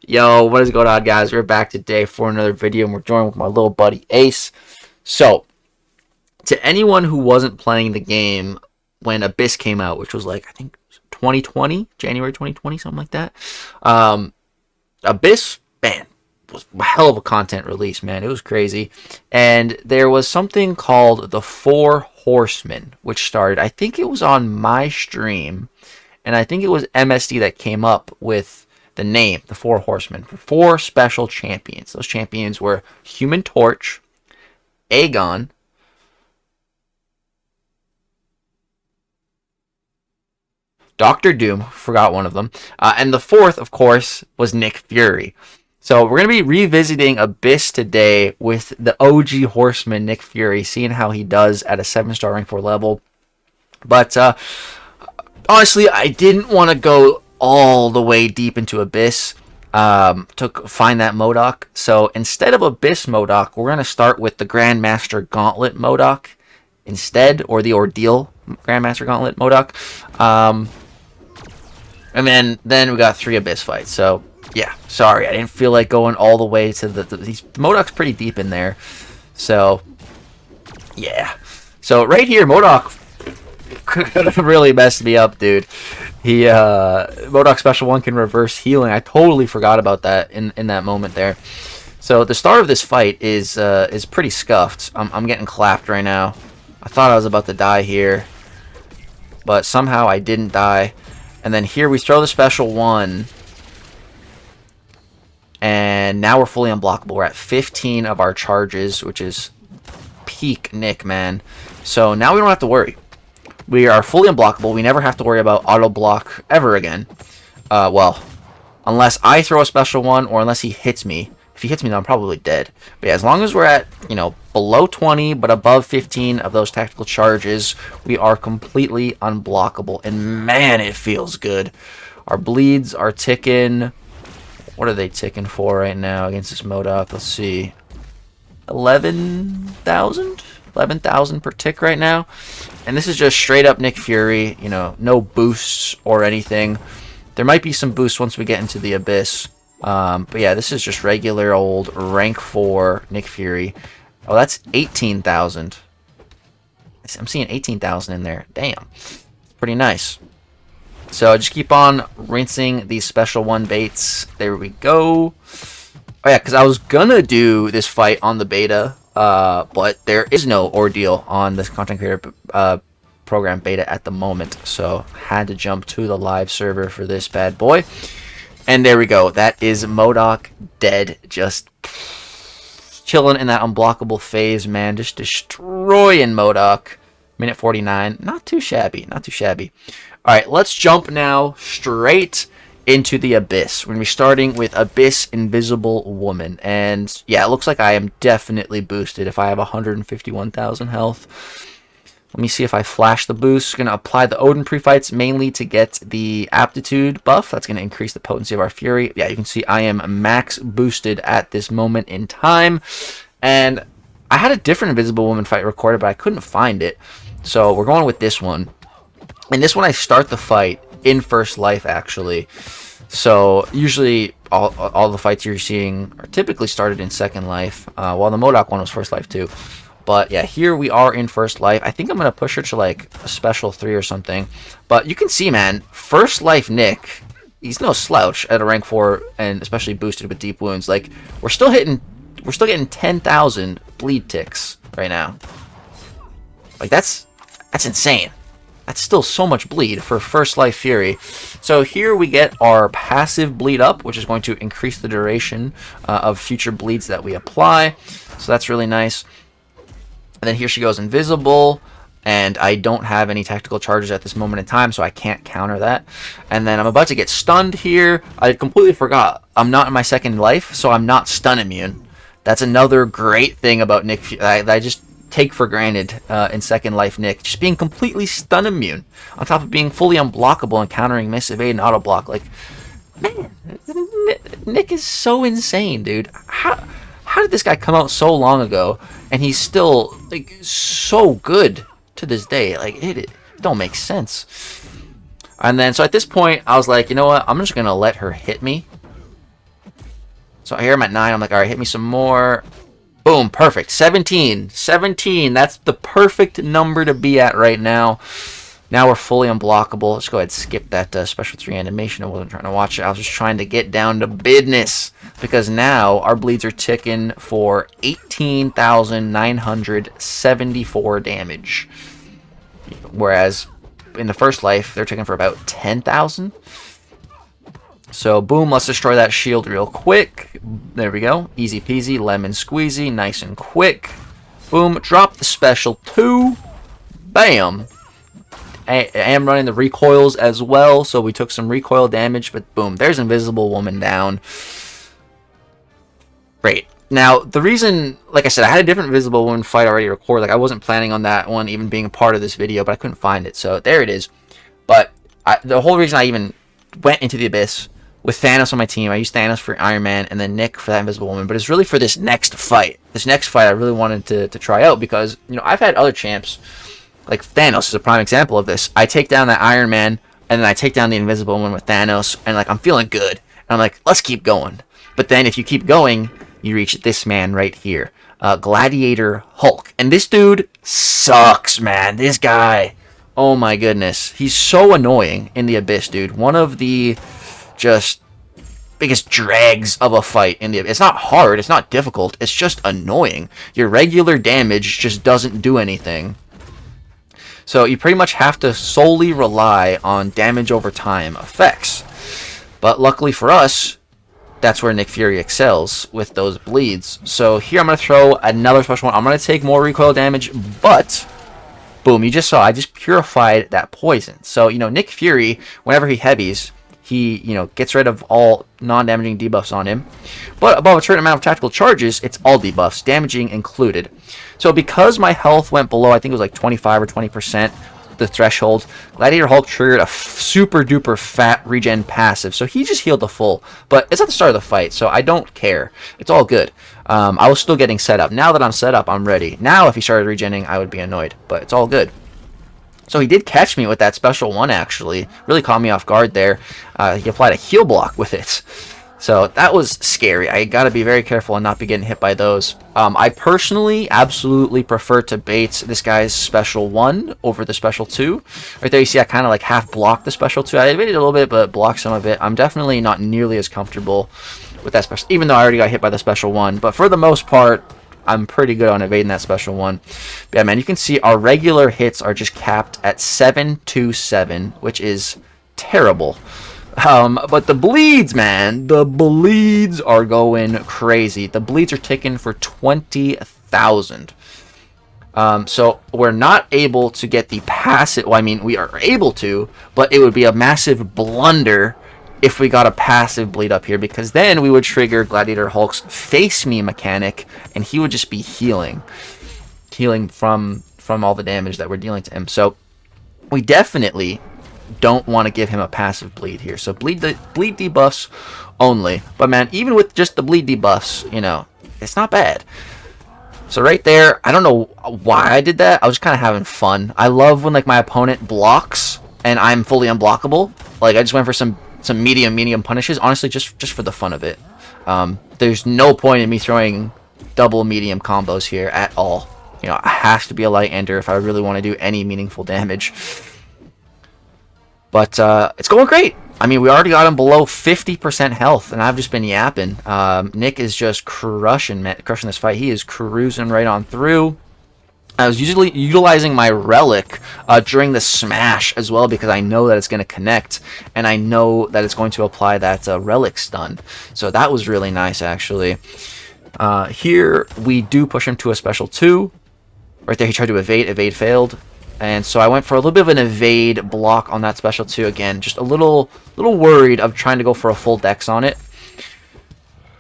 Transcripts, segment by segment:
Yo, what is going on, guys? We're back today for another video, and we're joined with my little buddy Ace. So, to anyone who wasn't playing the game when Abyss came out, which was like, I think 2020, January 2020, something like that. Abyss, man, was a hell of a content release, man. It was crazy. And there was something called the Four Horsemen, which started, I think it was on my stream, and I think it was MSD that came up with the name, the Four Horsemen, for four special champions. Those champions were Human Torch, Aegon, Doctor Doom, forgot one of them, and the fourth, of course, was Nick Fury. So we're going to be revisiting Abyss today with the OG Horseman, Nick Fury, seeing how he does at a 7-star rank 4 level. But honestly, I didn't want to go all the way deep into Abyss to find that Modok. So instead of Abyss Modok, we're going to start with the Grandmaster Gauntlet Modok instead, or the Ordeal Grandmaster Gauntlet Modok. And then we got 3 Abyss fights. So yeah, sorry, I didn't feel like going all the way to the Modok's pretty deep in there. So yeah. So right here, Modok could have really messed me up, dude. Modok Special 1 can reverse healing. I totally forgot about that in that moment there. So the start of this fight is pretty scuffed. I'm getting clapped right now. I thought I was about to die here, but somehow I didn't die. And then here we throw the Special 1, and now we're fully unblockable. We're at 15 of our charges, which is peak Nick, man. So now we don't have to worry. We are fully unblockable. We never have to worry about auto block ever again. Well, unless I throw a Special 1 or unless he hits me. If he hits me, then I'm probably dead. But yeah, as long as we're at, below 20 but above 15 of those tactical charges, we are completely unblockable. And man, it feels good. Our bleeds are ticking. What are they ticking for right now against this Modok? Let's see. 11,000? 11,000 per tick right now. And this is just straight up Nick Fury, no boosts or anything. There might be some boosts once we get into the Abyss. But yeah, this is just regular old rank 4 Nick Fury. Oh, that's 18,000. I'm seeing 18,000 in there. Damn. Pretty nice. So just keep on rinsing these Special 1 baits. There we go. Oh yeah, because I was gonna do this fight on the beta, but there is no Ordeal on this content creator program beta at the moment, so had to jump to the live server for this bad boy. And there we go. That is Modok dead, just chilling in that unblockable phase, man. Just destroying Modok. Minute 49. Not too shabby. Not too shabby. All right, let's jump now straight into the Abyss. We're going to be starting with Abyss Invisible Woman. And yeah, it looks like I am definitely boosted if I have 151,000 health. Let me see if I flash the boost. Going to apply the Odin pre-fights mainly to get the aptitude buff. That's going to increase the potency of our Fury. Yeah, you can see I am max boosted at this moment in time. And I had a different Invisible Woman fight recorded, but I couldn't find it. So we're going with this one. And this one I start the fight in first life, actually. So usually all the fights you're seeing are typically started in second life, while the Modok one was first life too. But yeah, here we are in first life. I think I'm going to push her to like a special 3 or something. But you can see, man, first life Nick, he's no slouch at a rank 4 and especially boosted with deep wounds. Like, we're still getting 10,000 bleed ticks right now. Like, that's insane. That's still so much bleed for first life Fury. So here we get our passive bleed up, which is going to increase the duration of future bleeds that we apply. So that's really nice. And then here she goes invisible, and I don't have any tactical charges at this moment in time, so I can't counter that. And then I'm about to get stunned here. I completely forgot. I'm not in my second life, so I'm not stun immune. That's another great thing about Nick that I just take for granted in second life Nick. Just being completely stun immune, on top of being fully unblockable and countering miss, evade, and auto block. Like, man, Nick is so insane, dude. How did this guy come out so long ago and he's still like so good to this day? Like, it don't make sense. And then so at this point I was like, you know what, I'm just gonna let her hit me So here I'm at 9. I'm like, all right, hit me some more. Boom, perfect. 17. 17. That's the perfect number to be at right now. Now we're fully unblockable. Let's go ahead and skip that special 3 animation. I wasn't trying to watch it. I was just trying to get down to business. Because now our bleeds are ticking for 18,974 damage. Whereas in the first life, they're ticking for about 10,000. So boom, let's destroy that shield real quick. There we go. Easy peasy, lemon squeezy, nice and quick. Boom, drop the special 2. Bam. I am running the recoils as well, so we took some recoil damage, but boom, there's Invisible Woman down. Great. Now, the reason, like I said, I had a different Invisible Woman fight already recorded. Like, I wasn't planning on that one even being a part of this video, but I couldn't find it, so there it is. But the whole reason I even went into the Abyss with Thanos on my team, I used Thanos for Iron Man and then Nick for that Invisible Woman, but it's really for this next fight. This next fight I really wanted to try out because, you know, I've had other champs. Like, Thanos is a prime example of this. I take down that Iron Man, and then I take down the Invisible Woman with Thanos, and, like, I'm feeling good. And I'm like, let's keep going. But then if you keep going, you reach this man right here. Gladiator Hulk. And this dude sucks, man. This guy. Oh, my goodness. He's so annoying in the Abyss, dude. One of the just biggest drags of a fight in the Abyss. It's not hard. It's not difficult. It's just annoying. Your regular damage just doesn't do anything. So you pretty much have to solely rely on damage over time effects. But luckily for us, that's where Nick Fury excels with those bleeds. So here I'm going to throw another special one. I'm going to take more recoil damage, but boom, you just saw I just purified that poison. So, you know, Nick Fury, whenever he heavies, he, you know, gets rid of all non-damaging debuffs on him. But above a certain amount of tactical charges, it's all debuffs, damaging included. So because my health went below, I think it was like 25 or 20%, the threshold, Gladiator Hulk triggered a super duper fat regen passive. So he just healed the full. But it's at the start of the fight, so I don't care. It's all good. I was still getting set up. Now that I'm set up, I'm ready. Now if he started regenning, I would be annoyed. But it's all good. So he did catch me with that special 1, actually. Really caught me off guard there. He applied a heal block with it. So that was scary. I gotta be very careful and not be getting hit by those. I personally absolutely prefer to bait this guy's special 1 over the special 2. Right there you see I kind of like half blocked the special 2. I evaded a little bit but blocked some of it. I'm definitely not nearly as comfortable with that special, even though I already got hit by the special 1. But for the most part, I'm pretty good on evading that special 1. But yeah, man, you can see our regular hits are just capped at 727, which is terrible. But the bleeds, man, the bleeds are going crazy. The bleeds are ticking for 20,000. So we're not able to get the passive. Well, I mean, we are able to, but it would be a massive blunder if we got a passive bleed up here, because then we would trigger Gladiator Hulk's face me mechanic, and he would just be healing from all the damage that we're dealing to him. So we definitely don't want to give him a passive bleed here. So bleed debuffs only. But man, even with just the bleed debuffs, you know, it's not bad. So right there, I don't know why I did that. I was kind of having fun. I love when like my opponent blocks and I'm fully unblockable. Like I just went for some medium punishes. Honestly, just for the fun of it. There's no point in me throwing double medium combos here at all. You know, it has to be a light ender if I really want to do any meaningful damage. But it's going great. I mean, we already got him below 50% health, and I've just been yapping. Nick is just crushing this fight. He is cruising right on through. I was usually utilizing my relic during the smash as well, because I know that it's going to connect, and I know that it's going to apply that relic stun. So that was really nice, actually. Here, we do push him to a special 2. Right there, he tried to evade. Evade failed. And so I went for a little bit of an evade block on that special 2 again. Just a little worried of trying to go for a full dex on it.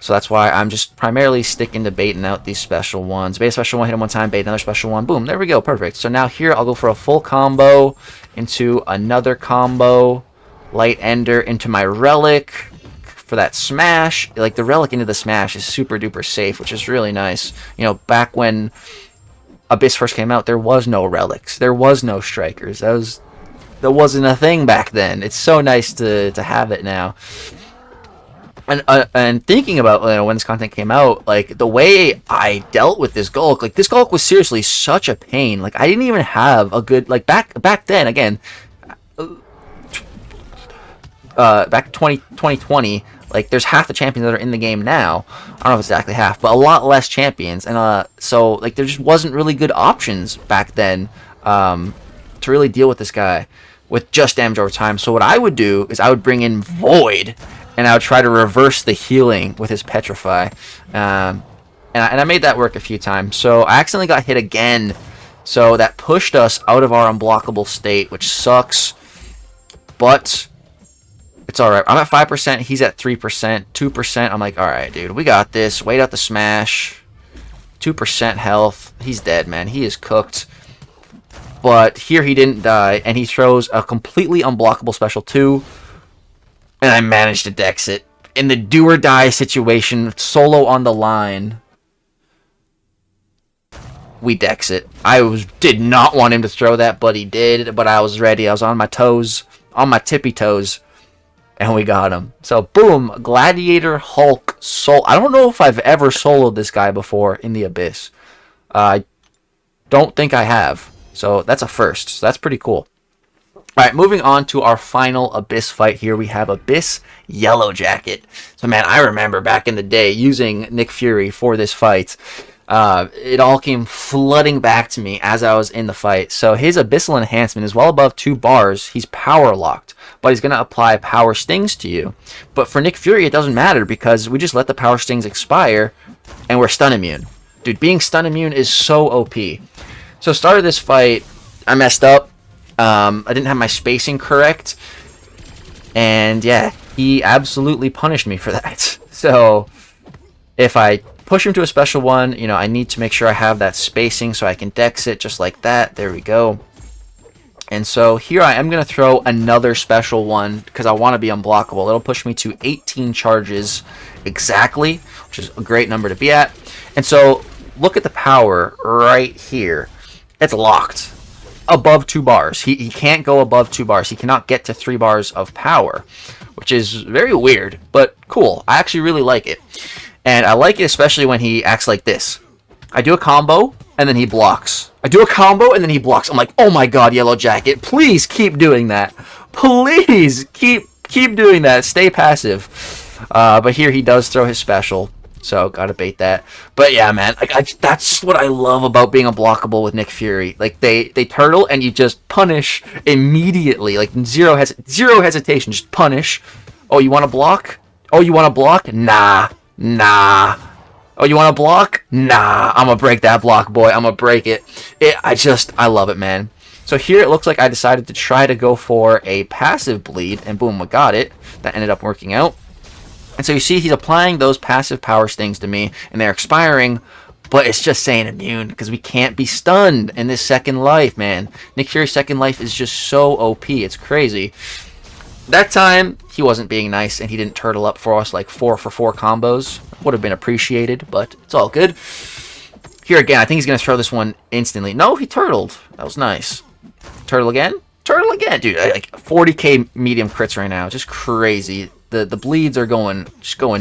So that's why I'm just primarily sticking to baiting out these special 1s. Bait a special 1, hit him one time, bait another special 1. Boom, there we go, perfect. So now here I'll go for a full combo into another combo. Light ender into my relic for that smash. Like the relic into the smash is super duper safe, which is really nice. You know, back when Abyss first came out, there was no relics, there was no strikers. That wasn't a thing back then. It's so nice to have it now. And thinking about, you know, when this content came out, like the way I dealt with this Gulk, like this Gulk was seriously such a pain. Like I didn't even have a good, like back then, again, back 2020, like there's half the champions that are in the game now. I don't know if it's exactly half, but a lot less champions, and so like there just wasn't really good options back then to really deal with this guy with just damage over time. So what I would do is I would bring in Void, and I would try to reverse the healing with his Petrify. And I made that work a few times. So I accidentally got hit again. So that pushed us out of our unblockable state, which sucks. But it's alright. I'm at 5%. He's at 3%. 2%. I'm like, alright, dude. We got this. Wait out the smash. 2% health. He's dead, man. He is cooked. But here he didn't die. And he throws a completely unblockable special 2. And I managed to dex it. In the do or die situation, solo on the line, we dex it. Did not want him to throw that, but he did. But I was ready. I was on my toes, on my tippy toes, and we got him. So boom, Gladiator Hulk Soul. I don't know if I've ever soloed this guy before in the Abyss. I don't think I have. So that's a first. So that's pretty cool. Alright, moving on to our final Abyss fight here. We have Abyss Yellowjacket. So, man, I remember back in the day using Nick Fury for this fight. It all came flooding back to me as I was in the fight. So his Abyssal Enhancement is well above 2 bars. He's power locked, but he's going to apply power stings to you. But for Nick Fury, it doesn't matter because we just let the power stings expire and we're stun immune. Dude, being stun immune is so OP. So start of this fight, I messed up. I didn't have my spacing correct, and yeah, he absolutely punished me for that. So if I push him to a special one, you know, I need to make sure I have that spacing so I can dex it just like that. There we go. And so here I am going to throw another special one because I want to be unblockable. It'll push me to 18 charges exactly, which is a great number to be at. And so look at the power right here. It's locked above 2 bars. He can't go above 2 bars. He cannot get to 3 bars of power, which is very weird, but cool. I actually really like it. And I like it especially when he acts like this. I do a combo, and then he blocks. I do a combo, and then he blocks. I'm like, oh my god, Yellowjacket, please keep doing that. Please keep doing that. Stay passive. But here he does throw his special. So, gotta bait that. But yeah, man, like that's what I love about being unblockable with Nick Fury. Like, they turtle, and you just punish immediately. Like, zero hesitation. Just punish. Oh, you want to block? Oh, you want to block? Nah. Oh, you want to block? Nah. I'm gonna break that block, boy. I'm gonna break it. I love it, man. So here it looks like I decided to try to go for a passive bleed, and boom, we got it. That ended up working out. And so you see he's applying those passive power stings to me, and they're expiring, but it's just saying immune, because we can't be stunned in this second life, man. Nick Fury's second life is just so OP, it's crazy. That time, he wasn't being nice, and he didn't turtle up for us like 4 for 4 combos. Would have been appreciated, but it's all good. Here again, I think he's going to throw this one instantly. No, he turtled. That was nice. Turtle again? Turtle again, dude. Like 40k medium crits right now. Just crazy. The bleeds are going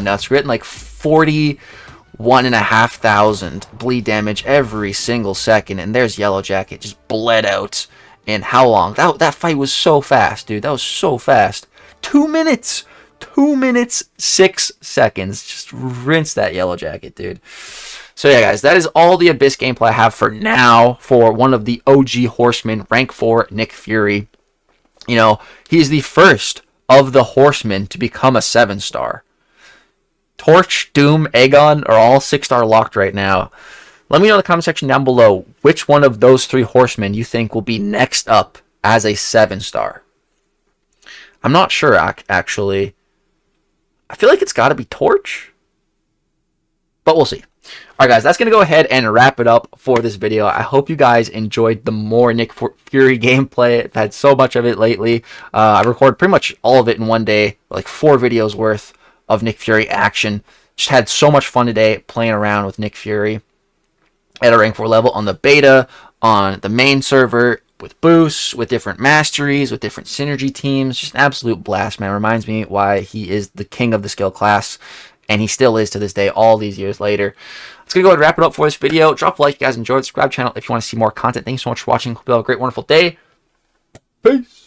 nuts. We're getting like 41,500 bleed damage every single second, and there's Yellowjacket just bled out. And how long? That fight was so fast, dude. That was so fast. 2 minutes. 2 minutes, 6 seconds. Just rinse that Yellowjacket, dude. So yeah, guys, that is all the Abyss gameplay I have for now for one of the OG Horsemen, rank 4 Nick Fury. You know, he's the first of the Horsemen to become a 7-star. Torch, Doom, Aegon are all 6-star locked right now. Let me know in the comment section down below which one of those 3 Horsemen you think will be next up as a 7-star. I'm not sure, actually. I feel like it's got to be Torch, but we'll see. Alright guys, that's going to go ahead and wrap it up for this video. I hope you guys enjoyed the more Nick Fury gameplay. I've had so much of it lately. I recorded pretty much all of it in one day, like 4 videos worth of Nick Fury action. Just had so much fun today playing around with Nick Fury at a rank 4 level on the beta, on the main server, with boosts, with different masteries, with different synergy teams. Just an absolute blast, man. Reminds me why he is the king of the skill class, and he still is to this day, all these years later. Let's go ahead and wrap it up for this video. Drop a like if you guys enjoyed. Subscribe to the channel if you want to see more content. Thanks so much for watching. Hope you have a great, wonderful day. Peace.